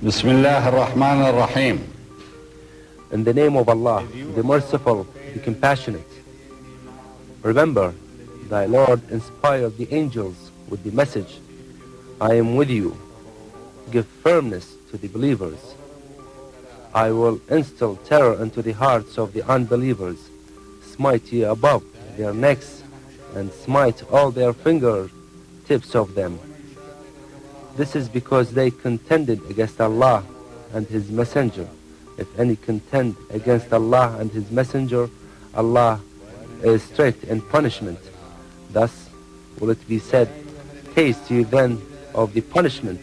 بسم الله الرحمن الرحيم. In the name of Allah, the merciful, the compassionate. Remember, thy Lord inspired the angels with the message, I am with you. Give firmness to the believers. I will instill terror into the hearts of the unbelievers, smite ye above their necks, and smite all their finger tips of them. This is because they contended against Allah and His Messenger. If any contend against Allah and His Messenger, Allah is strict in punishment. Thus will it be said, taste ye then of the punishment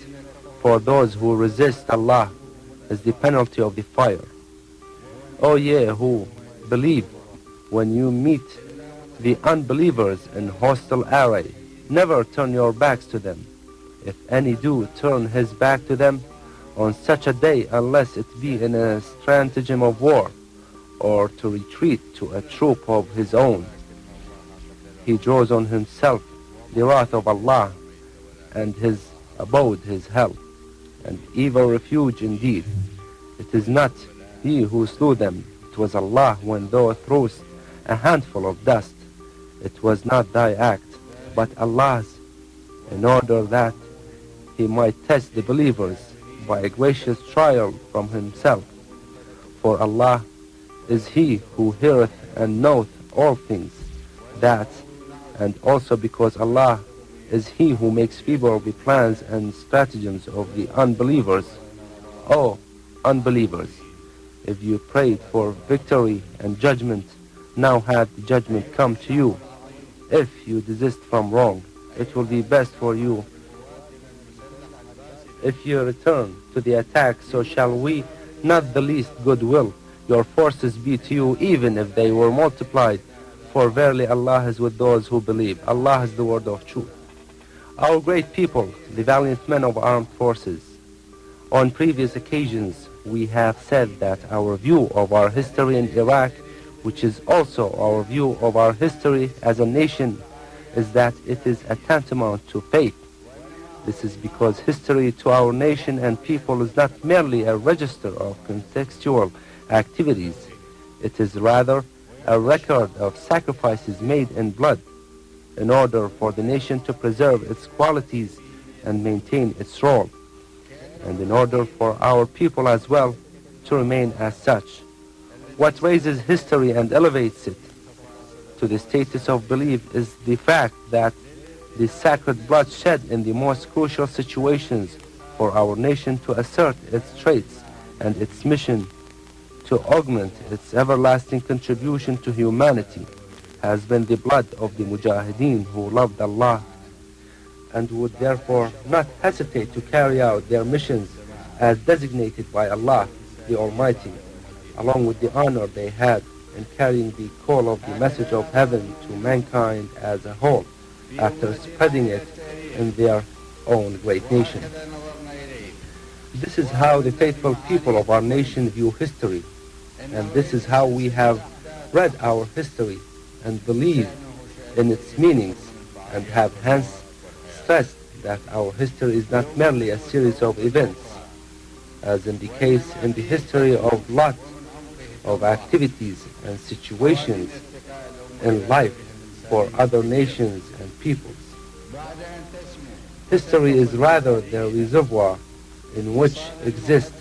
for those who resist Allah is the penalty of the fire. O ye who believe, when you meet the unbelievers in hostile array, never turn your backs to them. If any do turn his back to them on such a day, unless it be in a stratagem of war, or to retreat to a troop of his own, he draws on himself the wrath of Allah, and his abode his hell, and evil refuge indeed. It is not he who slew them, it was Allah when thou threwest a handful of dust. It was not thy act, but Allah's, in order that He might test the believers by a gracious trial from Himself. For Allah is He who heareth and knoweth all things. That, and also because Allah is He who makes feeble the plans and stratagems of the unbelievers. O unbelievers, if you prayed for victory and judgment, now hath the judgment come to you. If you desist from wrong, it will be best for you. If you return to the attack, so shall we not the least goodwill your forces be to you, even if they were multiplied. For verily Allah is with those who believe. Allah is the word of truth. Our great people, the valiant men of armed forces. On previous occasions, we have said that our view of our history in Iraq, which is also our view of our history as a nation, is that it is a tantamount to faith. This is because history to our nation and people is not merely a register of contextual activities. It is rather a record of sacrifices made in blood in order for the nation to preserve its qualities and maintain its role, and in order for our people as well to remain as such. What raises history and elevates it to the status of belief is the fact that the sacred blood shed in the most crucial situations for our nation to assert its traits and its mission to augment its everlasting contribution to humanity has been the blood of the mujahideen who loved Allah and would therefore not hesitate to carry out their missions as designated by Allah the Almighty, along with the honor they had in carrying the call of the message of heaven to mankind as a whole, after spreading it in their own great nation. This is how the faithful people of our nation view history, and this is how we have read our history and believe in its meanings, and have hence stressed that our history is not merely a series of events, as in the case in the history of lot of activities and situations in life for other nations and peoples. History is rather the reservoir in which exist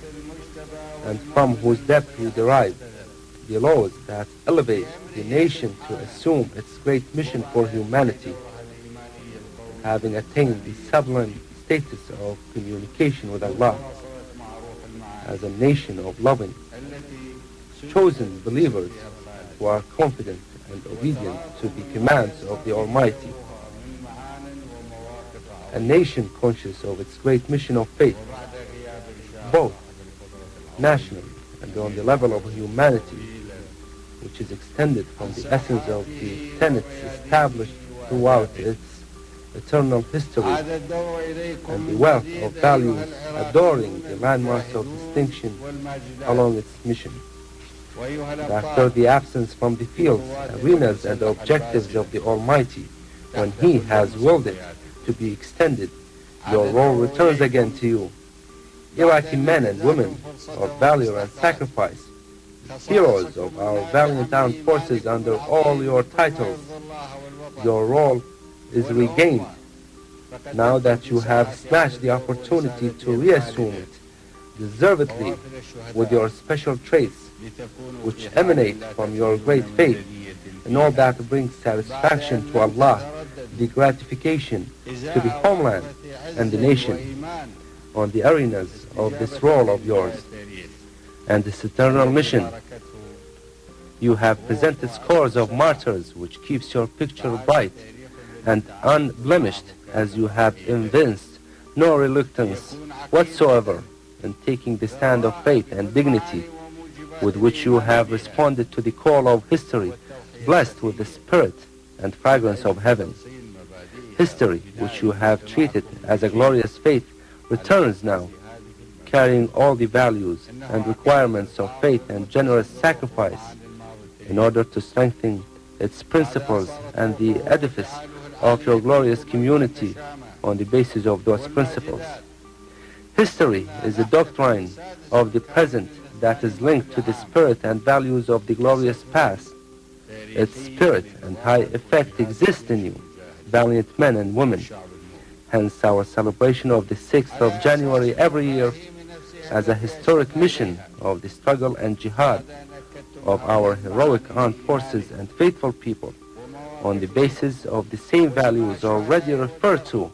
and from whose depth we derive the laws that elevate the nation to assume its great mission for humanity, having attained the sublime status of communication with Allah as a nation of loving, chosen believers who are confident and obedient to the commands of the Almighty. A nation conscious of its great mission of faith, both national and on the level of humanity, which is extended from the essence of the tenets established throughout its eternal history, and the wealth of values adoring the landmarks of distinction along its mission. After the absence from the fields, arenas, and objectives of the Almighty, when He has willed it to be extended, your role returns again to you. Iraqi men and women of valor and sacrifice, heroes of our valiant armed forces under all your titles. Your role is regained now that you have snatched the opportunity to reassume it deservedly with your special traits which emanate from your great faith and all that brings satisfaction to Allah, the gratification to the homeland and the nation on the arenas of this role of yours and this eternal mission. You have presented scores of martyrs which keeps your picture bright and unblemished as you have evinced no reluctance whatsoever in taking the stand of faith and dignity with which you have responded to the call of history, blessed with the spirit and fragrance of heaven. History, which you have treated as a glorious faith, returns now, carrying all the values and requirements of faith and generous sacrifice in order to strengthen its principles and the edifice of your glorious community on the basis of those principles. History is a doctrine of the present that is linked to the spirit and values of the glorious past. Its spirit and high effect exist in you, valiant men and women. Hence our celebration of the 6th of January every year as a historic mission of the struggle and jihad of our heroic armed forces and faithful people on the basis of the same values already referred to.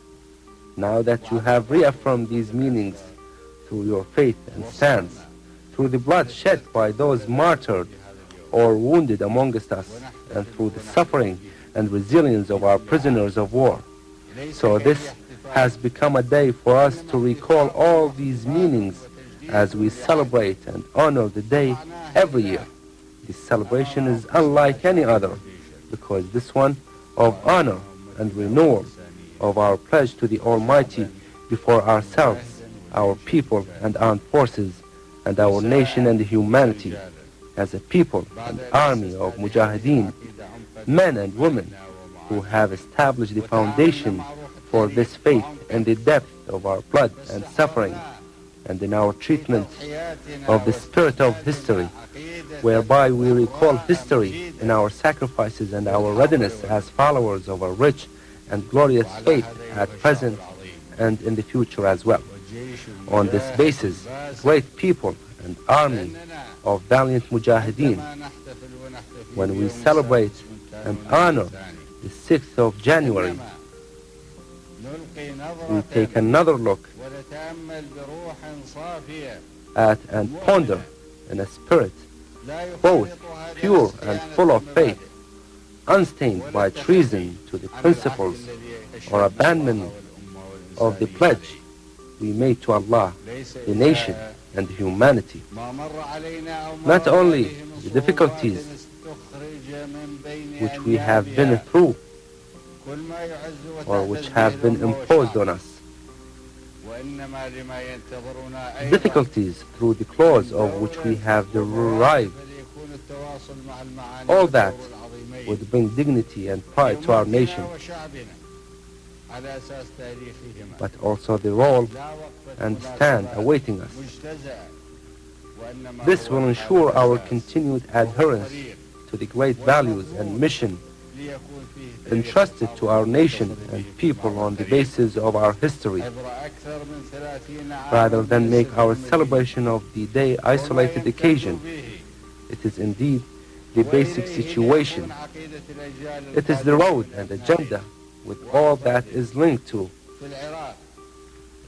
Now that you have reaffirmed these meanings through your faith and stance, through the blood shed by those martyred or wounded amongst us, and through the suffering and resilience of our prisoners of war. So this has become a day for us to recall all these meanings as we celebrate and honor the day every year. This celebration is unlike any other because this one of honor and renewal of our pledge to the Almighty before ourselves, our people and armed forces, and our nation and humanity, as a people and army of mujahideen, men and women who have established the foundation for this faith in the depth of our blood and suffering, and in our treatment of the spirit of history, whereby we recall history in our sacrifices and our readiness as followers of a rich and glorious faith at present and in the future as well. On this basis, great people and army of valiant mujahideen, when we celebrate and honor the 6th of January, we take another look at and ponder in a spirit both pure and full of faith, unstained by treason to the principles or abandonment of the pledge we made to Allah, the nation and humanity. Not only the difficulties which we have been through or which have been imposed on us, difficulties through the clause of which we have derived, all that would bring dignity and pride to our nation, but also the role and stand awaiting us. This will ensure our continued adherence to the great values and mission entrusted to our nation and people on the basis of our history, rather than make our celebration of the day isolated occasion. It is indeed the basic situation. It is the road and agenda with all that is linked to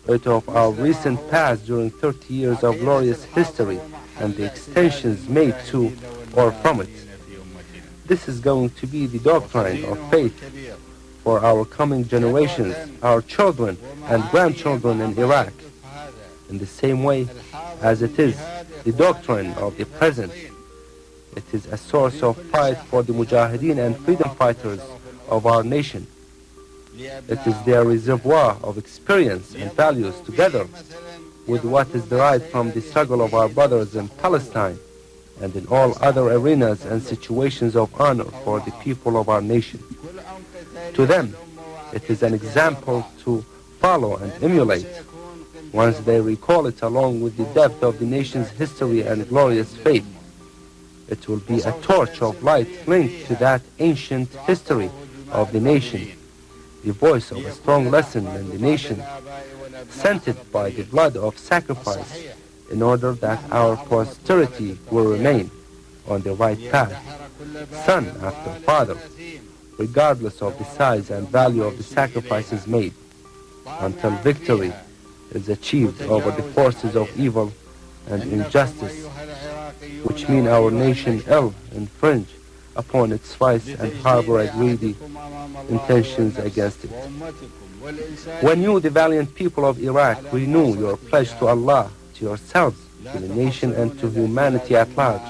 it of our recent past during 30 years of glorious history and the extensions made to or from it. This is going to be the doctrine of faith for our coming generations, our children and grandchildren in Iraq, in the same way as it is the doctrine of the present. It is a source of pride for the mujahideen and freedom fighters of our nation. It is their reservoir of experience and values together with what is derived from the struggle of our brothers in Palestine and in all other arenas and situations of honor for the people of our nation. To them, it is an example to follow and emulate, once they recall it along with the depth of the nation's history and glorious faith. It will be a torch of light linked to that ancient history of the nation, the voice of a strong lesson in the nation, scented by the blood of sacrifice, in order that our posterity will remain on the right path, son after father, regardless of the size and value of the sacrifices made, until victory is achieved over the forces of evil and injustice, which mean our nation ill infringe upon its rights and harbor greedy intentions against it. When you, the valiant people of Iraq, renew your pledge to Allah, to yourselves, to the nation and to humanity at large,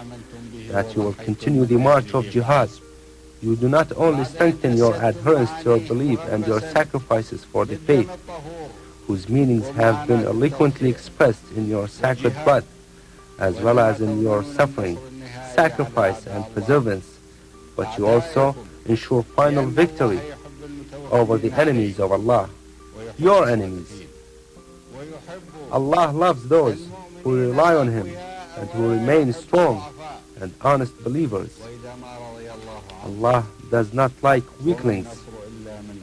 that you will continue the march of jihad, you do not only strengthen your adherence to your belief and your sacrifices for the faith, whose meanings have been eloquently expressed in your sacred blood, as well as in your suffering, sacrifice and perseverance, but you also ensure final victory over the enemies of Allah, your enemies. Allah loves those who rely on Him and who remain strong and honest believers. Allah does not like weaklings.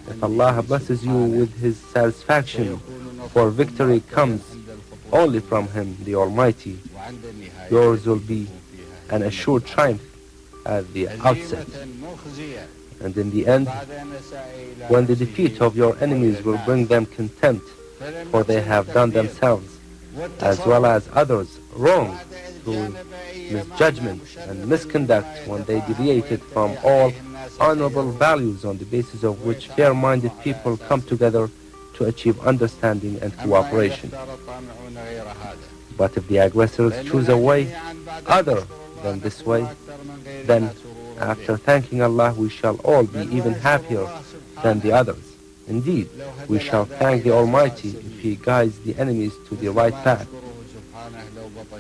If Allah blesses you with His satisfaction, for victory comes only from Him, the Almighty, yours will be an assured triumph at the outset. And in the end, when the defeat of your enemies will bring them contempt, for they have done themselves, as well as others, wrong through misjudgment and misconduct, when they deviated from all honorable values on the basis of which fair-minded people come together to achieve understanding and cooperation. But if the aggressors choose a way other than this way, then after thanking Allah, we shall all be even happier than the others. Indeed, we shall thank the Almighty if He guides the enemies to the right path,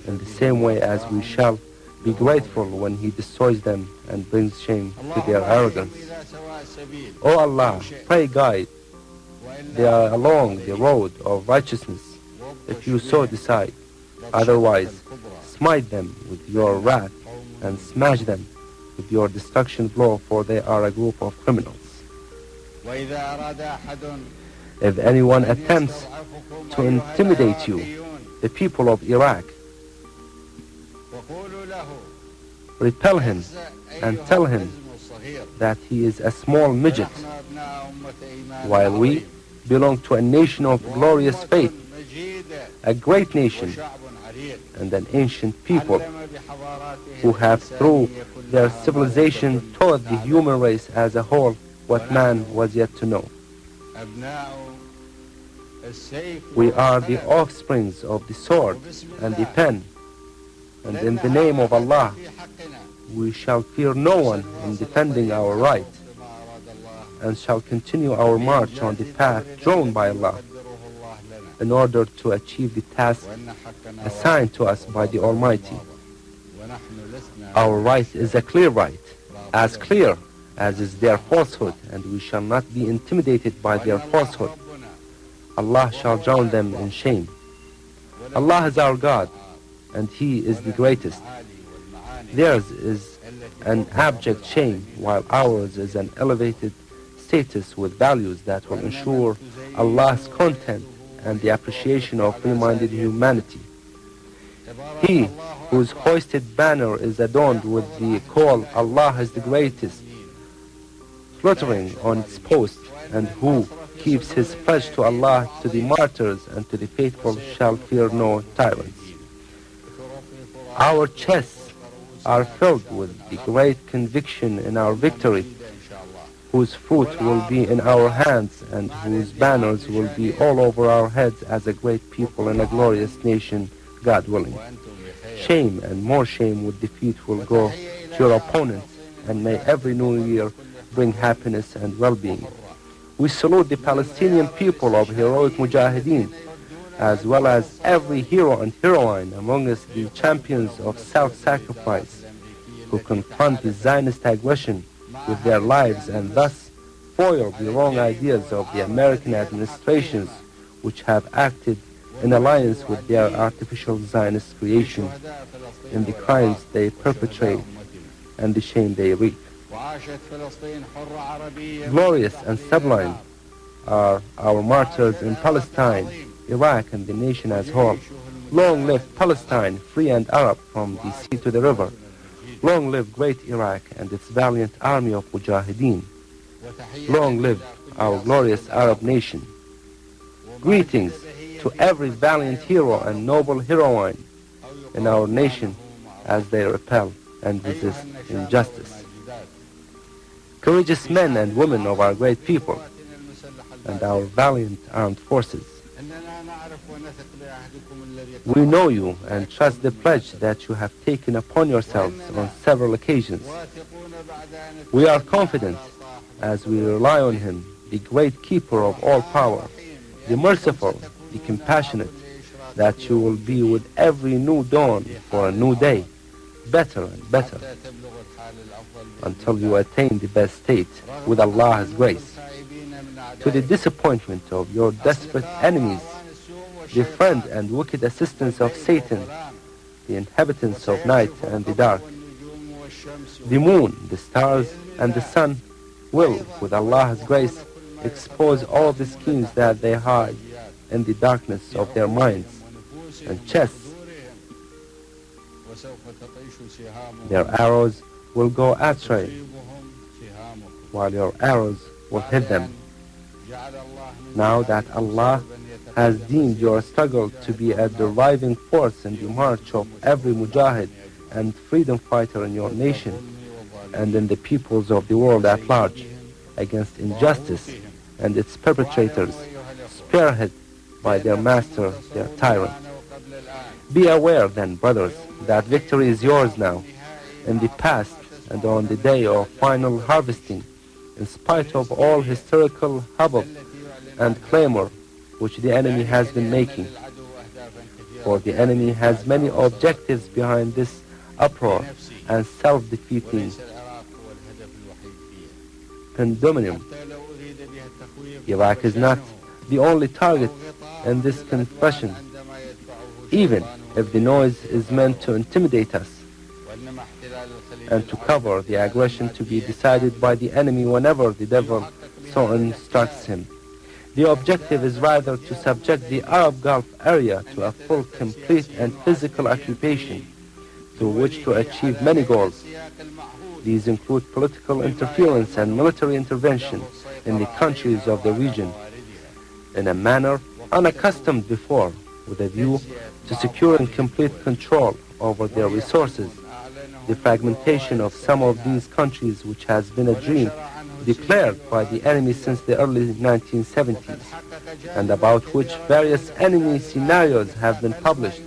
in the same way as we shall be grateful when He destroys them and brings shame to their arrogance. O Allah, pray guide they are along the road of righteousness, if you so decide. Otherwise, smite them with your wrath and smash them with your destruction blow, for they are a group of criminals. If anyone attempts to intimidate you, the people of Iraq, repel him and tell him that he is a small midget, while we belong to a nation of glorious faith, a great nation, and an ancient people who have through their civilization taught the human race as a whole what man was yet to know. We are the offsprings of the sword and the pen, and in the name of Allah, we shall fear no one in defending our right, and shall continue our march on the path drawn by Allah, in order to achieve the task assigned to us by the Almighty. Our right is a clear right, as clear as is their falsehood, and we shall not be intimidated by their falsehood. Allah shall drown them in shame. Allah is our God, and He is the greatest. Theirs is an abject shame, while ours is an elevated status with values that will ensure Allah's content and the appreciation of free-minded humanity. He whose hoisted banner is adorned with the call, Allah is the greatest, fluttering on its post, and who keeps his pledge to Allah, to the martyrs and to the faithful, shall fear no tyrants. Our chests are filled with the great conviction in our victory, whose fruit will be in our hands and whose banners will be all over our heads as a great people in a glorious nation, God willing. Shame and more shame with defeat will go to your opponents, and may every new year bring happiness and well-being. We salute the Palestinian people of heroic mujahideen, as well as every hero and heroine among us, the champions of self-sacrifice, who confront the Zionist aggression with their lives and thus foil the wrong ideas of the American administrations, which have acted in alliance with their artificial Zionist creation, in the crimes they perpetrate and the shame they reap. Glorious and sublime are our martyrs in Palestine, Iraq, and the nation as whole. Long live Palestine, free and Arab from the sea to the river. Long live great Iraq and its valiant army of mujahideen. Long live our glorious Arab nation. Greetings to every valiant hero and noble heroine in our nation as they repel and resist injustice. Courageous men and women of our great people and our valiant armed forces. We know you and trust the pledge that you have taken upon yourselves on several occasions. We are confident, as we rely on him, the great keeper of all power, the merciful, the compassionate, that you will be with every new dawn for a new day, better and better, until you attain the best state with Allah's grace. To the disappointment of your desperate enemies, the friend and wicked assistants of Satan, the inhabitants of night and the dark, the moon, the stars, and the sun will, with Allah's grace, expose all the schemes that they hide in the darkness of their minds and chests. Their arrows will go astray, while your arrows will hit them. Now that Allah has deemed your struggle to be a driving force in the march of every mujahid and freedom fighter in your nation and in the peoples of the world at large against injustice and its perpetrators, spearheaded by their master, their tyrant. Be aware then, brothers, that victory is yours now, in the past and on the day of final harvesting, in spite of all hysterical hubbub and clamor which the enemy has been making. For the enemy has many objectives behind this uproar and self-defeating pandemonium. Iraq is not the only target in this confession, even if the noise is meant to intimidate us and to cover the aggression to be decided by the enemy whenever the devil so instructs him. The objective is rather to subject the Arab Gulf area to a full, complete and physical occupation through which to achieve many goals. These include political interference and military intervention in the countries of the region in a manner unaccustomed before, with a view to securing complete control over their resources. The fragmentation of some of these countries, which has been a dream declared by the enemy since the early 1970s, and about which various enemy scenarios have been published,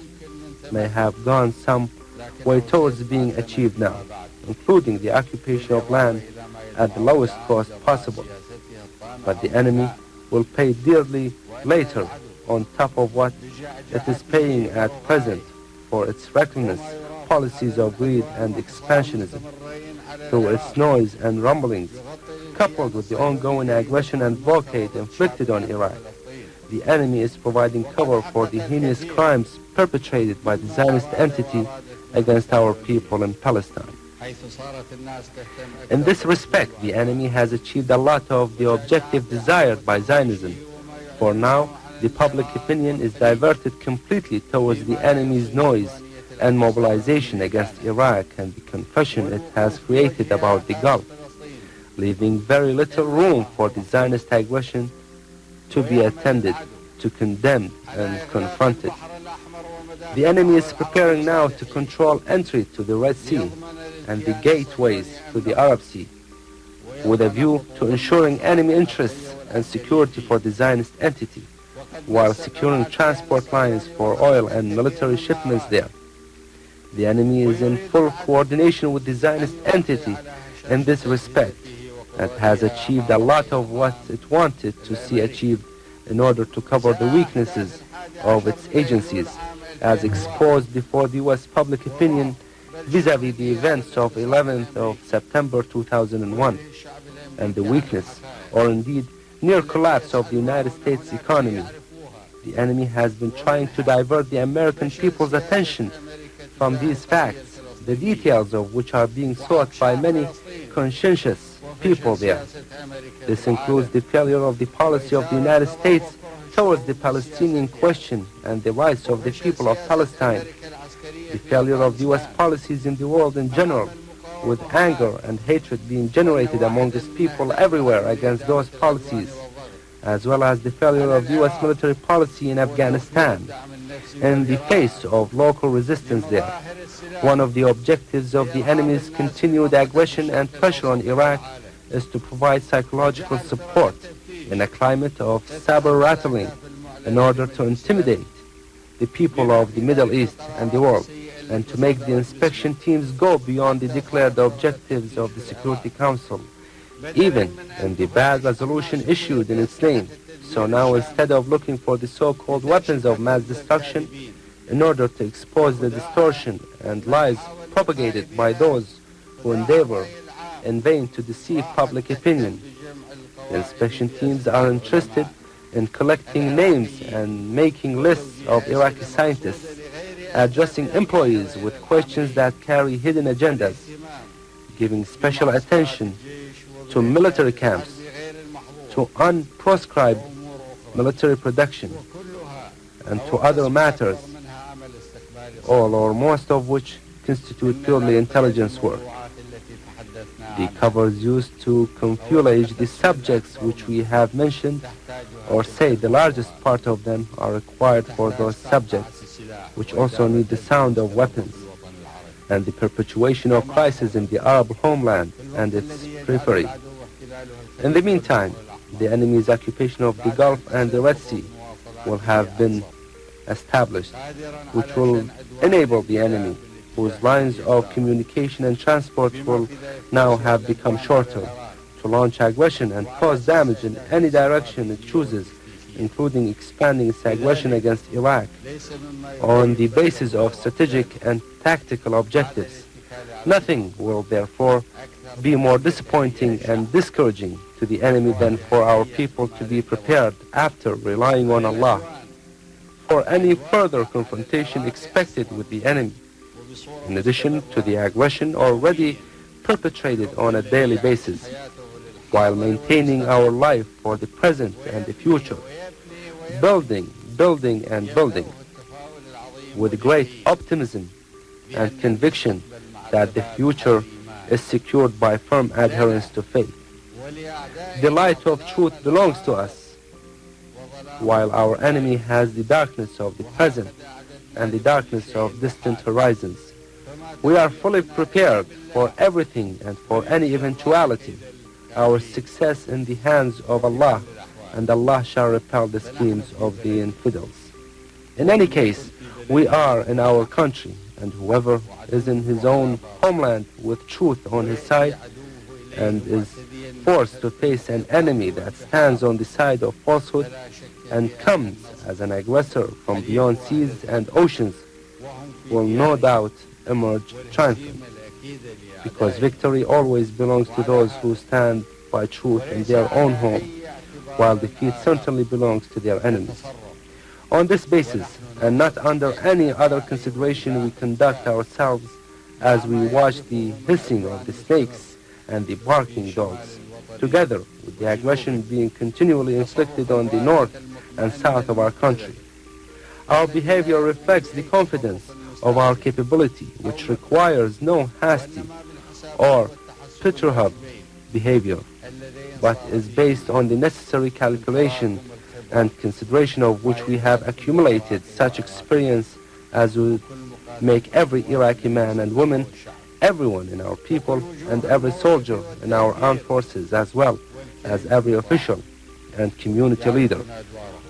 may have gone some way towards being achieved now, including the occupation of land at the lowest cost possible. But the enemy will pay dearly later on top of what it is paying at present for its reckless policies of greed and expansionism, through its noise and rumblings, coupled with the ongoing aggression and blockade inflicted on Iraq. The enemy is providing cover for the heinous crimes perpetrated by the Zionist entity against our people in Palestine. In this respect, the enemy has achieved a lot of the objective desired by Zionism. For now, the public opinion is diverted completely towards the enemy's noise and mobilization against Iraq and the confusion it has created about the Gulf, leaving very little room for the Zionist aggression to be attended to, condemned and confronted. The enemy is preparing now to control entry to the Red Sea and the gateways to the Arab Sea, with a view to ensuring enemy interests and security for the Zionist entity, while securing transport lines for oil and military shipments there. The enemy is in full coordination with the Zionist entity in this respect and has achieved a lot of what it wanted to see achieved in order to cover the weaknesses of its agencies, as exposed before the U.S. public opinion vis-à-vis the events of 11th of September 2001 and the weakness, or indeed near collapse of the United States economy, The enemy has been trying to divert the American people's attention from these facts, the details of which are being sought by many conscientious people there. This includes the failure of the policy of the United States towards the Palestinian question and the rights of the people of Palestine, the failure of U.S. policies in the world in general, with anger and hatred being generated among its people everywhere against those policies, as well as the failure of U.S. military policy in Afghanistan in the face of local resistance there. One of the objectives of the enemy's continued aggression and pressure on Iraq is to provide psychological support in a climate of saber-rattling in order to intimidate the people of the Middle East and the world, and to make the inspection teams go beyond the declared objectives of the Security Council, even in the bad resolution issued in its name. So now, instead of looking for the so-called weapons of mass destruction in order to expose the distortion and lies propagated by those who endeavor in vain to deceive public opinion, the inspection teams are interested in collecting names and making lists of Iraqi scientists, addressing employees with questions that carry hidden agendas, giving special attention to military camps, to unprescribed military production, and to other matters, all or most of which constitute purely intelligence work. The covers used to camouflage the subjects which we have mentioned, or say the largest part of them, are required for those subjects which also need the sound of weapons and the perpetuation of crisis in the Arab homeland and its periphery. In the meantime, the enemy's occupation of the Gulf and the Red Sea will have been established, which will enable the enemy, whose lines of communication and transport will now have become shorter, to launch aggression and cause damage in any direction it chooses, including expanding its aggression against Iraq on the basis of strategic and tactical objectives. Nothing will therefore be more disappointing and discouraging to the enemy than for our people to be prepared, after relying on Allah, for any further confrontation expected with the enemy, in addition to the aggression already perpetrated on a daily basis, while maintaining our life for the present and the future, building and building, with great optimism and conviction that the future is secured by firm adherence to faith. The light of truth belongs to us, while our enemy has the darkness of the present and the darkness of distant horizons. We are fully prepared for everything and for any eventuality. Our success in the hands of Allah, and Allah shall repel the schemes of the infidels. In any case, we are in our country, and whoever is in his own homeland with truth on his side and is forced to face an enemy that stands on the side of falsehood and comes as an aggressor from beyond seas and oceans will no doubt emerge triumphant, because victory always belongs to those who stand by truth in their own home, while defeat certainly belongs to their enemies. On this basis, and not under any other consideration, we conduct ourselves as we watch the hissing of the snakes and the barking dogs, together with the aggression being continually inflicted on the north and south of our country. Our behavior reflects the confidence of our capability, which requires no hasty or perturbed behavior, but is based on the necessary calculation and consideration of which we have accumulated such experience as would make every Iraqi man and woman, everyone in our people, and every soldier in our armed forces, as well as every official and community leader,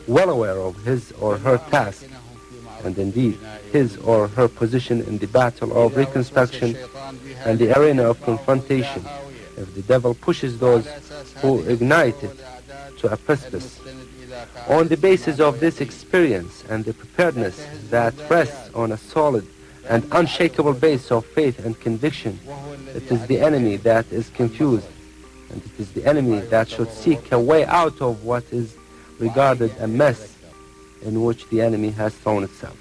well aware of his or her task, and indeed his or her position in the battle of reconstruction and the arena of confrontation, if the devil pushes those who ignite it to a precipice. On the basis of this experience and the preparedness that rests on a solid and unshakable base of faith and conviction, it is the enemy that is confused, and it is the enemy that should seek a way out of what is regarded a mess in which the enemy has thrown itself.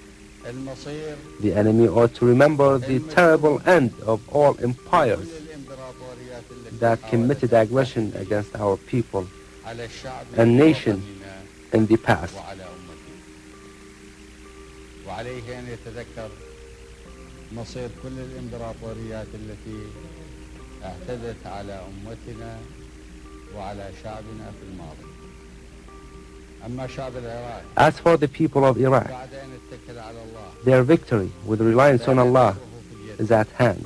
المصير The enemy ought to remember the terrible end of all empires كل الإمبراطوريات التي that committed aggression against our people على الشعب and nation ووطننا in the past. وعلى أمتنا. وعليه أن يتذكر مصير كل الإمبراطوريات التي اعتدت على أمتنا وعلى شعبنا في الماضي. أما شعب العراق As for the people of Iraq, بعد أن اتكل على الله their victory with reliance on Allah is at hand,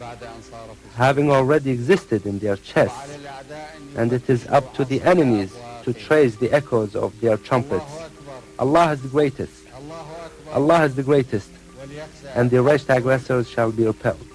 بعد أن صار في having already existed in their chests, وعلى الأعداء أن and it is up to the enemies to trace the echoes of their trumpets. Allah is the greatest. الله أكبر Allah is the greatest, وليخزى and the wretched aggressors shall be repelled.